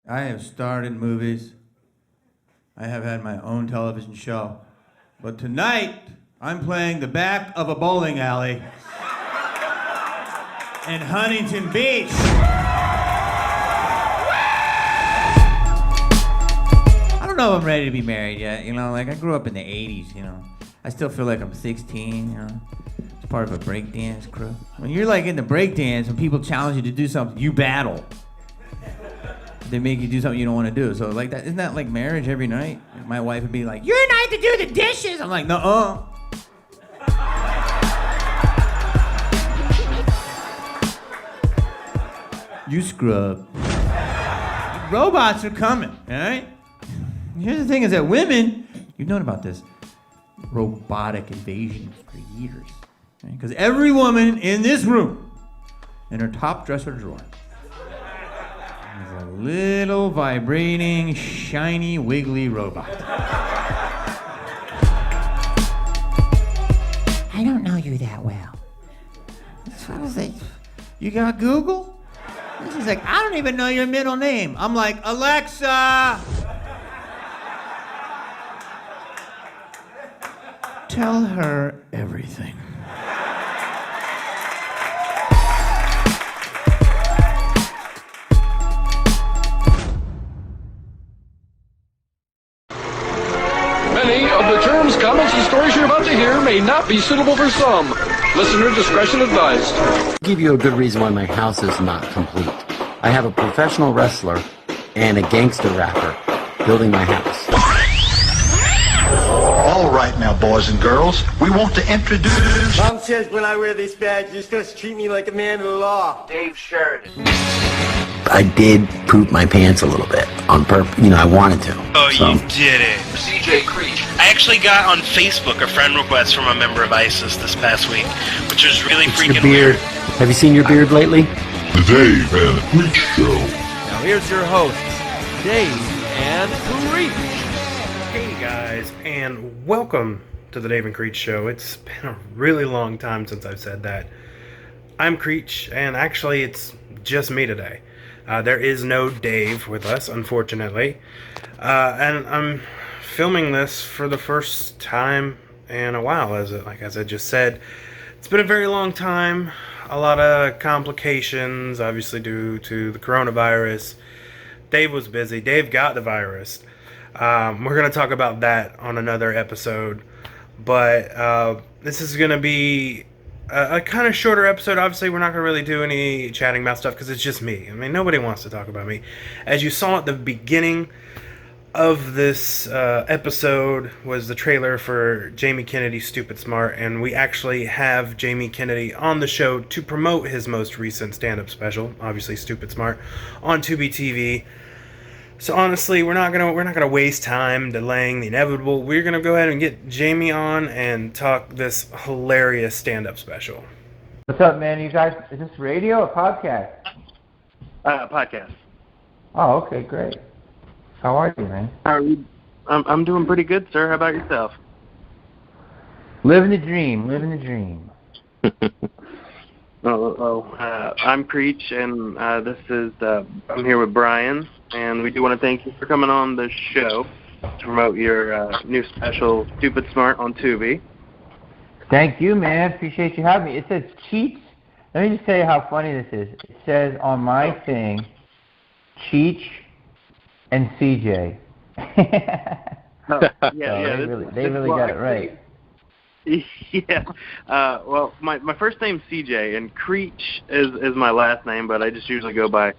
I have starred in movies. I have had my own television show. But tonight, I'm playing the back of a bowling alley in Huntington Beach. I don't know if I'm ready to be married yet, like I grew up in the 80s, I still feel like I'm 16, It's part of a breakdance crew. When you're like in the breakdance, when people challenge you to do something, you battle. They make you do something you don't want to do. So like that, isn't that like marriage every night? My wife would be like, "Your night to do the dishes." I'm like, "Nuh-uh." You scrub. Robots are coming, all right? Here's the thing is that women, you've known about this robotic invasion for years. Because every woman in this room, in her top dresser drawer, a little vibrating, shiny, wiggly robot. I don't know you that well. So I was like, you got Google? And she's like, I don't even know your middle name. I'm like, Alexa! Tell her everything. Many of the terms, comments, and stories you're about to hear may not be suitable for some. Listener discretion advised. I'll give you a good reason why my house is not complete. I have a professional wrestler and a gangster rapper building my house. All right now, boys and girls, we want to introduce... Mom says when I wear this badge, you're supposed to treat me like a man of the law. Dave Sheridan. I did poop my pants a little bit on purpose. I wanted to. Oh, so. You did it. CJ Creech. I actually got on Facebook a friend request from a member of ISIS this past week, which was really freaking weird. Have you seen your beard lately? The Dave and Creech Show. Now here's your hosts, Dave and Creech. Hey guys, and welcome to the Dave and Creech Show. It's been a really long time since I've said that. I'm Creech, and actually it's just me today. There is no Dave with us, unfortunately. And I'm filming this for the first time in a while, as I just said. It's been a very long time. A lot of complications, obviously due to the coronavirus. Dave was busy. Dave got the virus. We're going to talk about that on another episode. But this is going to be a kind of shorter episode. Obviously, we're not going to really do any chatting about stuff because it's just me. I mean, nobody wants to talk about me. As you saw at the beginning of this episode was the trailer for Jamie Kennedy's Stoopid Smart, and we actually have Jamie Kennedy on the show to promote his most recent stand-up special, obviously Stoopid Smart, on Tubi TV. So honestly, we're not gonna waste time delaying the inevitable. We're gonna go ahead and get Jamie on and talk this hilarious stand-up special. What's up, man? You guys, is this radio or podcast? Podcast. Oh, okay, great. How are you, man? How are you? I'm doing pretty good, sir. How about yourself? Living the dream. I'm Creech, and this is I'm here with Brian, and we do want to thank you for coming on the show to promote your new special, Stoopid Smart, on Tubi. Thank you, man. Appreciate you having me. It says Cheech. Let me just tell you how funny this is. It says on my thing, Cheech and CJ. They really got it right. Yeah. Well, my first name's CJ, and Creech is my last name, but I just usually go by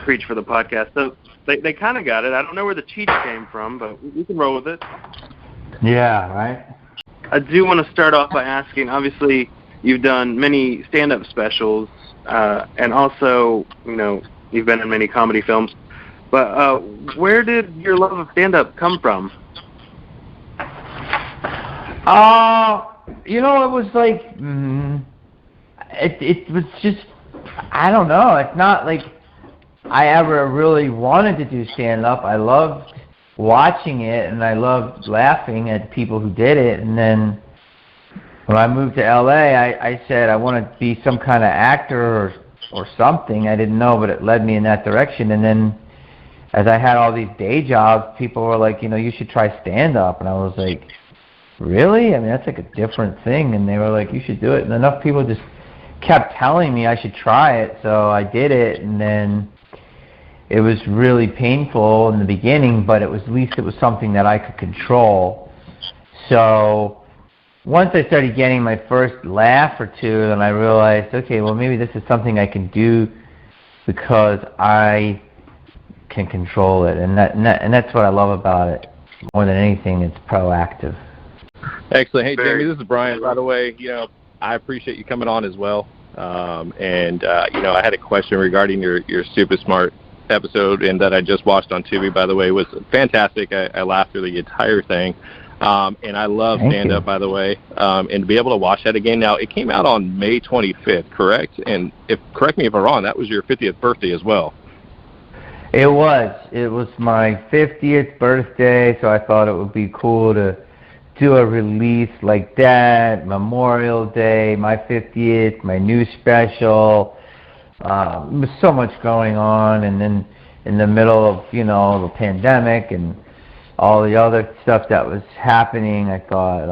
Creech for the podcast. So they kind of got it. I don't know where the Cheech came from, but we can roll with it. Yeah, right. I do want to start off by asking, obviously, you've done many stand-up specials, and also, you've been in many comedy films. But where did your love of stand-up come from? It was like, it was just, I don't know. It's not like I ever really wanted to do stand-up. I loved watching it, and I loved laughing at people who did it. And then when I moved to L.A., I said I want to be some kind of actor or something. I didn't know, but it led me in that direction. And then as I had all these day jobs, people were like, you should try stand-up. And I was like, really? I mean, that's like a different thing. And they were like, you should do it. And enough people just kept telling me I should try it. So I did it. And then it was really painful in the beginning, but at least it was something that I could control. So once I started getting my first laugh or two, then I realized, okay, well, maybe this is something I can do because I can control it, and that's what I love about it. More than anything, it's proactive. Excellent. Hey, Jamie, this is Brian. By the way, I appreciate you coming on as well. I had a question regarding your Stoopid Smart episode, and that I just watched on Tubi. By the way, it was fantastic. I laughed through the entire thing. And I love stand-up, by the way. And to be able to watch that again. Now, it came out on May 25th, correct? And correct me if I'm wrong, that was your 50th birthday as well. It was my 50th birthday, so I thought it would be cool to do a release like that, Memorial Day, my 50th, my new special. There was so much going on, and then in the middle of, the pandemic and all the other stuff that was happening, I thought,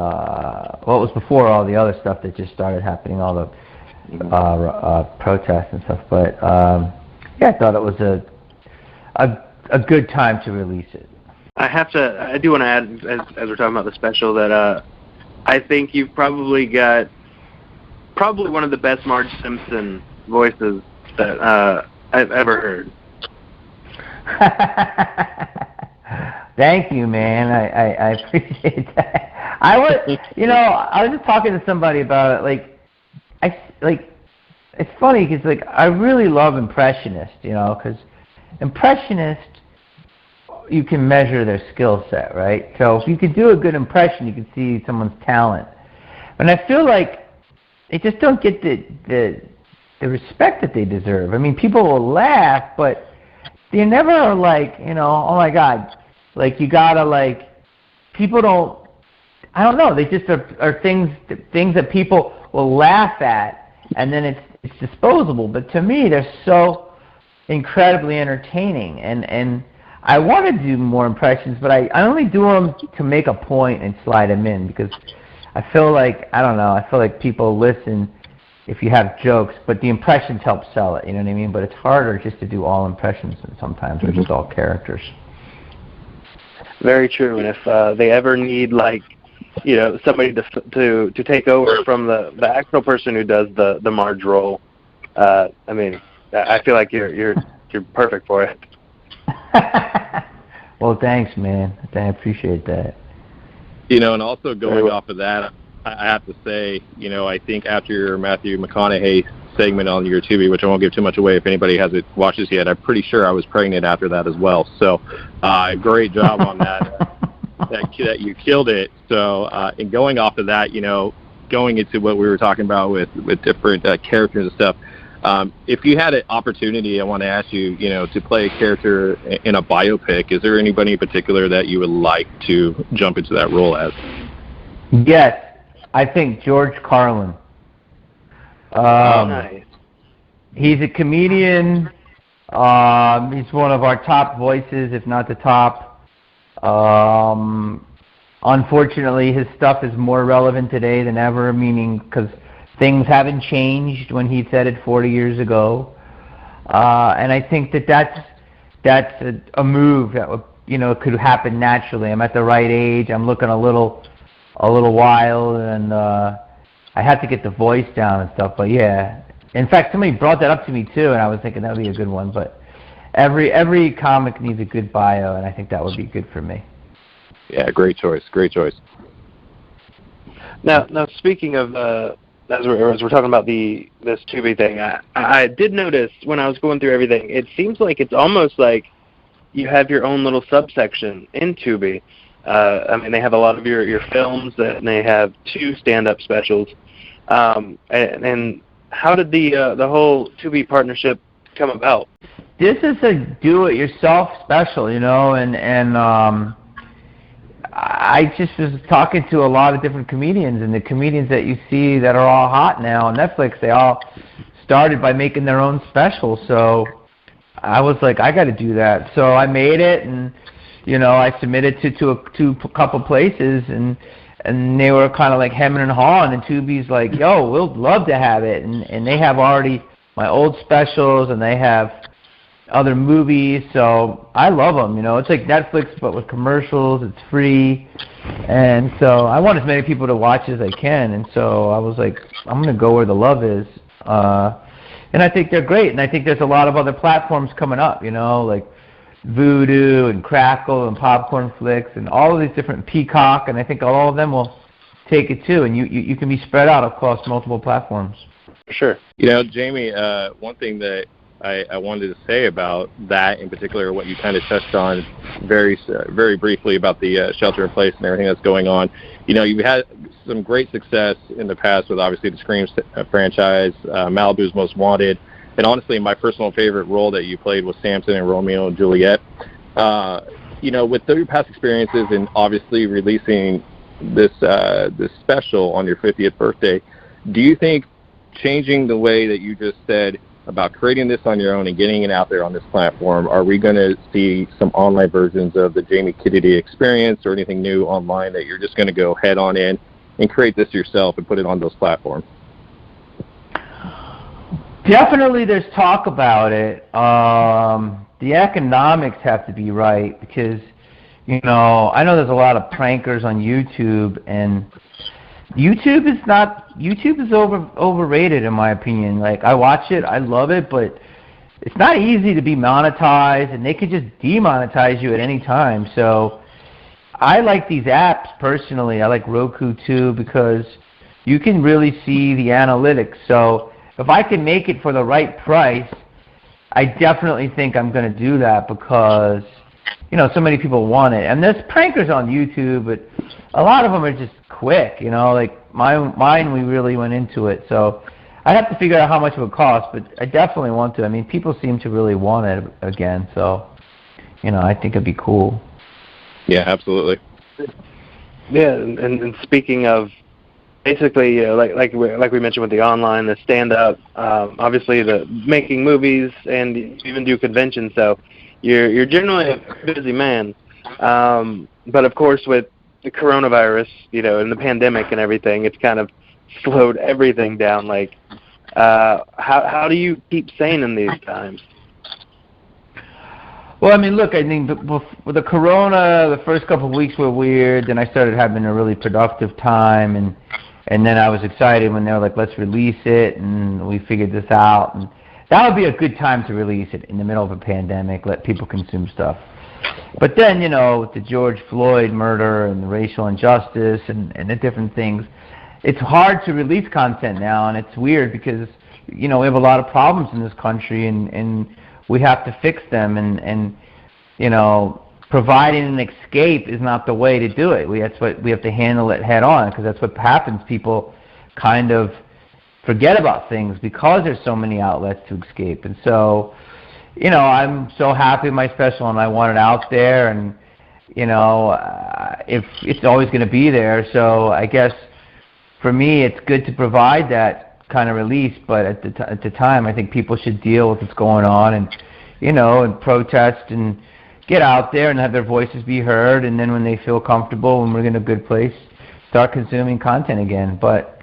it was before all the other stuff that just started happening, all the protests and stuff, but I thought it was a good time to release it. I do want to add, as we're talking about the special, that I think you've probably got one of the best Marge Simpson voices that I've ever heard. Thank you, man. I appreciate that. I was just talking to somebody about it. It's funny because I really love impressionists, because impressionists, you can measure their skill set, right? So if you can do a good impression, you can see someone's talent. And I feel like they just don't get the respect that they deserve. I mean, people will laugh, but they never are like, oh my God, you gotta people don't, I don't know, they just are things that people will laugh at, and then it's disposable. But to me, they're so incredibly entertaining, and I want to do more impressions, but I only do them to make a point and slide them in, because I feel like, I feel like people listen if you have jokes, but the impressions help sell it, you know what I mean? But it's harder just to do all impressions sometimes, or just all characters. Very true, and if they ever need, somebody to take over from the actual person who does the Marge role, I feel like you're perfect for it. Well, thanks, man. I appreciate that. And also going off of that, I have to say, I think after your Matthew McConaughey segment on your Tubi, which I won't give too much away if anybody hasn't watched this yet, I'm pretty sure I was pregnant after that as well. So, great job on that. that you killed it. So, and going off of that, going into what we were talking about with different characters and stuff, if you had an opportunity, I want to ask you, to play a character in a biopic, is there anybody in particular that you would like to jump into that role as? Yes, I think George Carlin. Nice. He's a comedian. He's one of our top voices, if not the top. Unfortunately, his stuff is more relevant today than ever, meaning because things haven't changed when he said it 40 years ago. And I think that's a move that would, could happen naturally. I'm at the right age. I'm looking a little wild, and I had to get the voice down and stuff. But yeah, in fact, somebody brought that up to me too, and I was thinking that would be a good one. But every comic needs a good bio, and I think that would be good for me. Yeah, great choice. Great choice. Now speaking of as we're talking about this Tubi thing, I did notice when I was going through everything, it seems like it's almost like you have your own little subsection in Tubi. They have a lot of your films, and they have 2 stand-up specials. And how did the whole Tubi partnership come about? This is a do-it-yourself special, and I just was talking to a lot of different comedians, and the comedians that you see that are all hot now on Netflix, they all started by making their own special. So I was like, I got to do that. So I made it, and I submitted to a couple places, and they were kind of like hemming and hawing. And Tubi's like, yo, we'll love to have it, and they have already my old specials, and they have other movies. So I love them. It's like Netflix but with commercials. It's free, and so I want as many people to watch as I can. And so I was like, I'm gonna go where the love is. And I think they're great, and I think there's a lot of other platforms coming up, like Vudu and Crackle and Popcorn Flicks and all of these different Peacock, and I think all of them will take it too, and you can be spread out across multiple platforms. Sure. Jamie, one thing that I wanted to say about that in particular, what you kind of touched on very briefly about the shelter in place and everything that's going on. You've had some great success in the past with obviously the Scream franchise, Malibu's Most Wanted, and honestly, my personal favorite role that you played was Samson in Romeo and Juliet. With your past experiences and obviously releasing this special on your 50th birthday, do you think changing the way that you just said about creating this on your own and getting it out there on this platform, are we going to see some online versions of the Jamie Kennedy experience or anything new online that you're just going to go head on in and create this yourself and put it on those platforms? Definitely there's talk about it. The economics have to be right because, I know there's a lot of prankers on YouTube, and YouTube is overrated in my opinion. Like, I watch it, I love it, but it's not easy to be monetized, and they could just demonetize you at any time. So I like these apps personally. I like Roku too because you can really see the analytics. So if I can make it for the right price, I definitely think I'm going to do that because so many people want it. And there's prankers on YouTube, but a lot of them are just quick, like mine, we really went into it. So I'd have to figure out how much it would cost, but I definitely want to. I mean, people seem to really want it again, so, I think it'd be cool. Yeah, absolutely. Yeah, and speaking of, basically, like we mentioned with the online, the stand-up, obviously the making movies and even do conventions, so you're generally a busy man. But of course, with the coronavirus, and the pandemic and everything, it's kind of slowed everything down. Like, how do you keep sane in these times? Well, I mean, look, I think with the corona, the first couple of weeks were weird. Then I started having a really productive time, and then I was excited when they were like, let's release it, and we figured this out. And that would be a good time to release it in the middle of a pandemic, let people consume stuff. But then, with the George Floyd murder and the racial injustice and the different things, it's hard to release content now, and it's weird because, we have a lot of problems in this country, and we have to fix them, and providing an escape is not the way to do it. We have to handle it head on because that's what happens. People kind of forget about things because there's so many outlets to escape. And so, I'm so happy with my special, and I want it out there, and if it's always going to be there. So I guess for me, it's good to provide that kind of release. But at the time, I think people should deal with what's going on, and and protest and get out there and have their voices be heard. And then when they feel comfortable, when we're in a good place, start consuming content again. But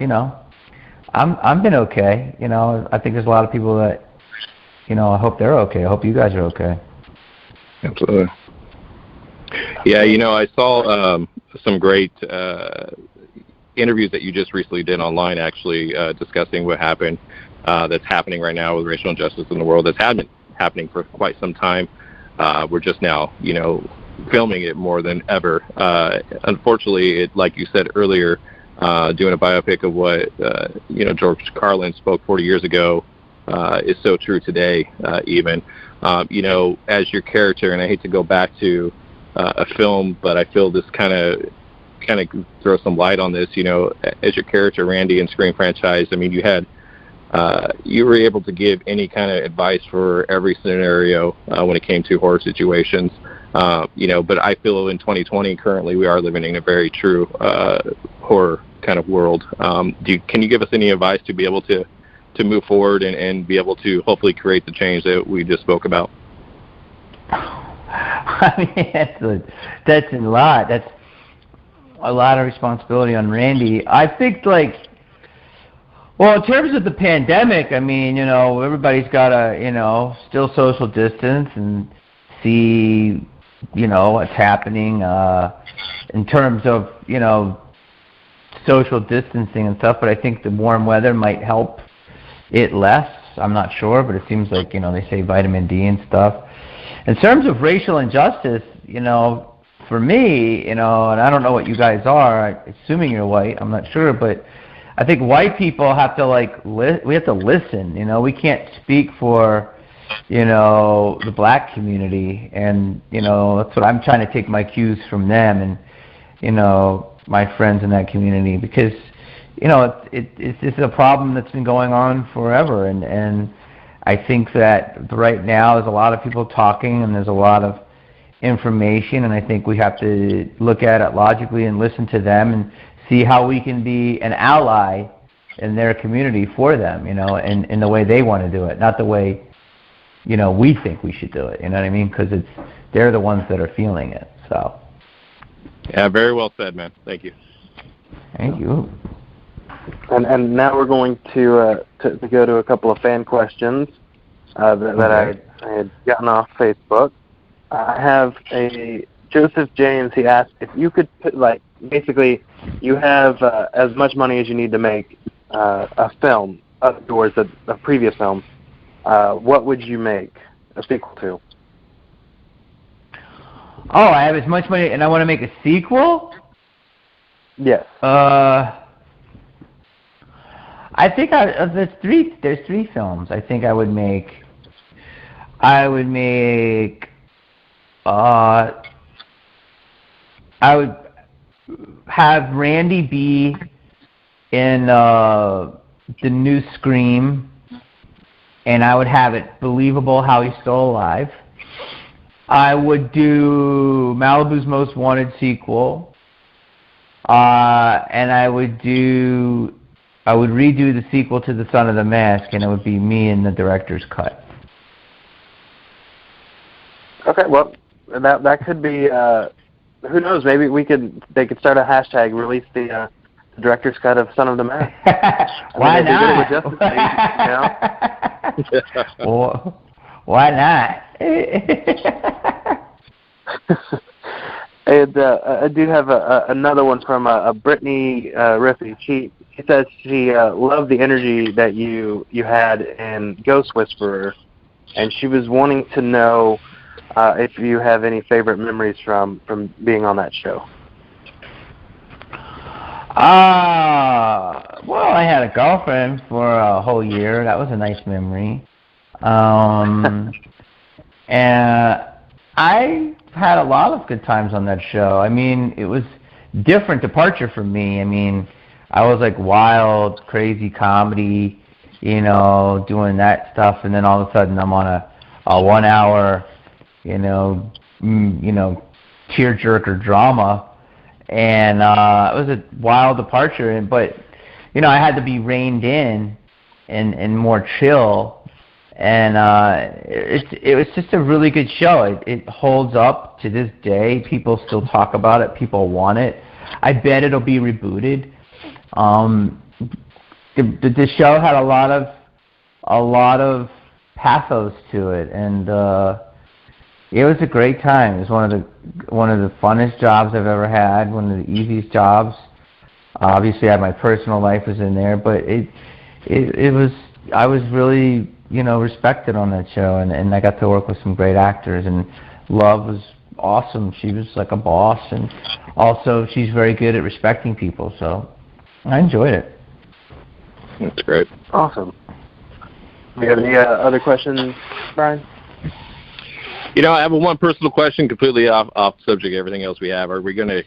I've been okay. I think there's a lot of people that. I hope they're okay. I hope you guys are okay. Absolutely. Yeah, I saw some great interviews that you just recently did online, actually, discussing what happened, that's happening right now with racial injustice in the world. That's been happening for quite some time. We're just now, filming it more than ever. Unfortunately, like you said earlier, doing a biopic of what, George Carlin spoke 40 years ago, is so true today, even. As your character, and I hate to go back to a film, but I feel this kind of throw some light on this. As your character Randy in Scream franchise, I mean, you were able to give any kind of advice for every scenario when it came to horror situations. But I feel in 2020 currently we are living in a very true horror kind of world. Can you give us any advice to be able to move forward and be able to hopefully create the change that we just spoke about? I mean, that's a lot. That's a lot of responsibility on Randy. I think, like, well, in terms of the pandemic, I mean, everybody's got to, still social distance and see, what's happening in terms of, social distancing and stuff. But I think the warm weather might help it less. I'm not sure, but it seems like, they say vitamin D and stuff. In terms of racial injustice, for me, and I don't know what you guys are, assuming you're white, I'm not sure, but I think white people have to, we have to listen, we can't speak for, the black community, and, that's what I'm trying to take my cues from them and, my friends in that community, because, it's a problem that's been going on forever, and I think that right now there's a lot of people talking and there's a lot of information, and I think we have to look at it logically and listen to them and see how we can be an ally in their community for them, and in the way they want to do it, not the way, we think we should do it, you know what I mean? Because they're the ones that are feeling it, so. Yeah, very well said, man. Thank you. Thank you. And now we're going to go to a couple of fan questions that I had gotten off Facebook. I have a Joseph James. He asked if you could put, basically, you have as much money as you need to make a film of yours, a previous film. What would you make a sequel to? Oh, I have as much money, and I want to make a sequel? Yes. I think there's three films. I think I would make. I would have Randy be in the new Scream, and I would have it believable how he's still alive. I would do Malibu's Most Wanted sequel, and I would redo the sequel to The Son of the Mask, and it would be me in the director's cut. Okay, well, that could be. Who knows? Maybe they could start a hashtag, release the director's cut of Son of the Mask. Why not? Well, why not? And I do have another one from Brittany Riffy. She says she loved the energy that you had in Ghost Whisperer, and she was wanting to know if you have any favorite memories from being on that show. Well, I had a girlfriend for a whole year. That was a nice memory. And I had a lot of good times on that show. I mean, it was different departure for me. I mean, I was like wild, crazy comedy, doing that stuff, and then all of a sudden I'm on a 1 hour, tearjerker drama, and it was a wild departure. But I had to be reined in and more chill. And it was just a really good show. It holds up to this day. People still talk about it. People want it. I bet it'll be rebooted. The show had a lot of pathos to it, and it was a great time. It was one of the funnest jobs I've ever had. One of the easiest jobs. Obviously, my personal life was in there, but it was. I was really respected on that show, and I got to work with some great actors, and Love was awesome. She was like a boss, and also she's very good at respecting people, so I enjoyed it. That's great. Awesome. You have any other questions, Brian? I have one personal question, completely off subject. Everything else we have. Are we gonna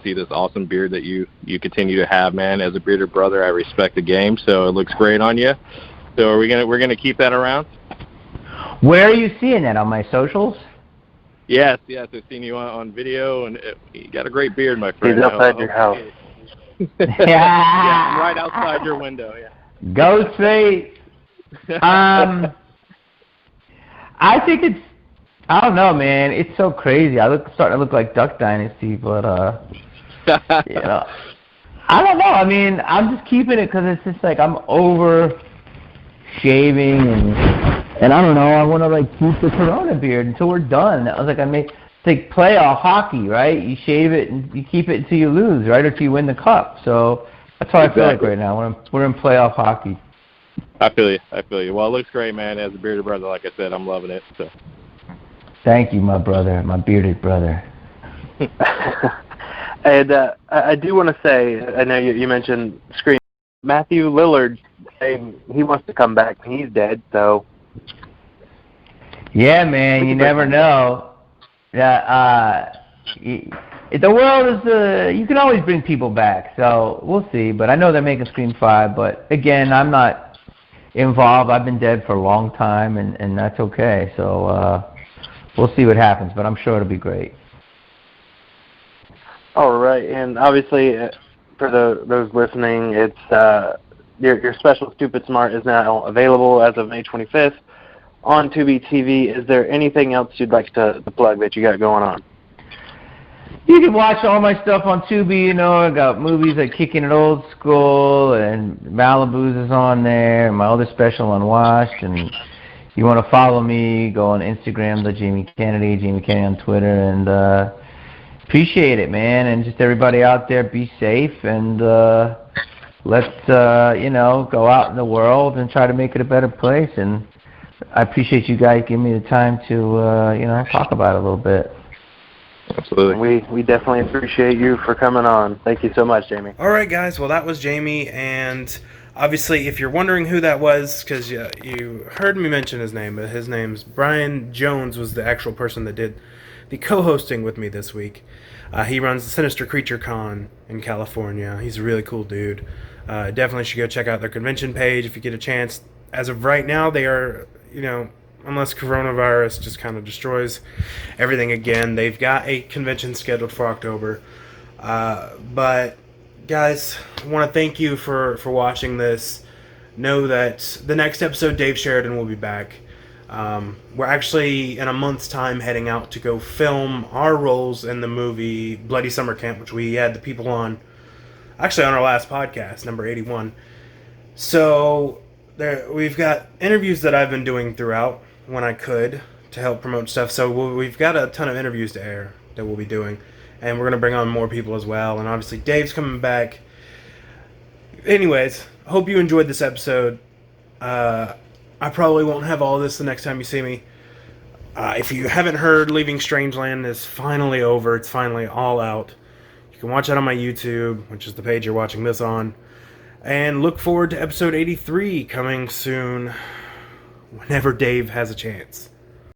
see this awesome beard that you continue to have, man? As a bearded brother, I respect the game, so it looks great on you. So we're gonna keep that around? Where are you seeing that, on my socials? Yes, I've seen you on video, and you got a great beard, my friend. He's outside your house. Yeah, I'm right outside your window. Yeah. Ghost face. I think it's I don't know, man. It's so crazy. Starting to look like Duck Dynasty, but you know, I don't know. I mean, I'm just keeping it because it's just like I'm over shaving and I don't know. I want to like keep the Corona beard until we're done. I was like, it's like playoff hockey, right? You shave it and you keep it until you lose, right, or till you win the cup. So that's how I feel like right now. We're in playoff hockey. I feel you. Well, it looks great, man. As a bearded brother, like I said, I'm loving it. So. Thank you, my brother, my bearded brother. And I do want to say, I know you mentioned Scream. Matthew Lillard saying he wants to come back. He's dead, so. Yeah, man, you never know. The world is, you can always bring people back, so we'll see. But I know they're making Scream 5, but again, I'm not involved. I've been dead for a long time, and that's okay. So we'll see what happens, but I'm sure it'll be great. All right, and obviously, for those listening, it's your special Stoopid Smart is now available as of May 25th on Tubi TV. Is there anything else you'd like to plug that you got going on? You can watch all my stuff on Tubi. You know, I got movies like Kicking It Old School and Malibu's is on there, and my other special Unwashed. And if you want to follow me, go on Instagram, the Jamie Kennedy on Twitter, and appreciate it, man. And just everybody out there, be safe, and let's go out in the world and try to make it a better place. And I appreciate you guys giving me the time to talk about it a little bit. Absolutely. We definitely appreciate you for coming on. Thank you so much, Jamie. All right, guys. Well, that was Jamie, and obviously, if you're wondering who that was, because you heard me mention his name, but his name's Brian Jones was the actual person that did the co-hosting with me this week. He runs the Sinister Creature Con in California. He's a really cool dude. Definitely should go check out their convention page if you get a chance. As of right now, they are, unless coronavirus just kind of destroys everything again, they've got a convention scheduled for October. But guys, I want to thank you for watching this. Know that the next episode, Dave Sheridan will be back. We're actually, in a month's time, heading out to go film our roles in the movie Bloody Summer Camp, which we had the people on, actually on our last podcast, number 81. So we've got interviews that I've been doing throughout when I could to help promote stuff. So we've got a ton of interviews to air that we'll be doing, and we're going to bring on more people as well. And obviously Dave's coming back. Anyways, hope you enjoyed this episode. I probably won't have all this the next time you see me. If you haven't heard, Leaving Strangeland is finally over. It's finally all out. You can watch that on my YouTube, which is the page you're watching this on. And look forward to episode 83 coming soon, whenever Dave has a chance.